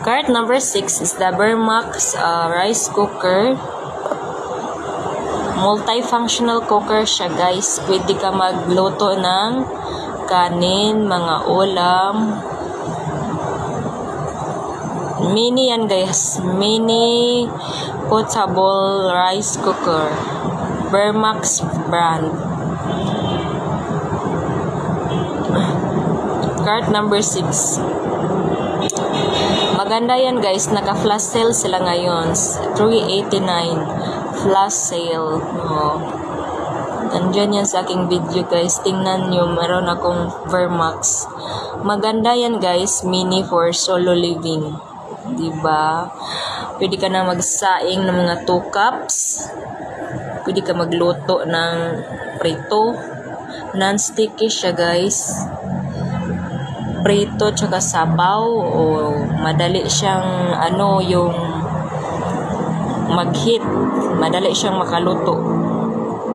Cart number 6 is the Vermax rice cooker. Multifunctional cooker siya, guys. Pwede ka magluto ng kanin, mga ulam. Mini yan, guys. Mini potable rice cooker. Vermax brand. Cart number 6. Maganda yan, guys. Naka-flash sale sila ngayon. 389 flash sale. Andyan yan sa aking video, guys. Tingnan nyo. Meron akong Vermax. Maganda yan, guys. Mini for solo living. Diba? Pwede ka na magsaing ng mga 2 cups. Pwede ka magluto ng prito. Non-sticky siya, guys. Prito tsaka sabaw, o madali siyang yung mag-heat, madali siyang makaluto.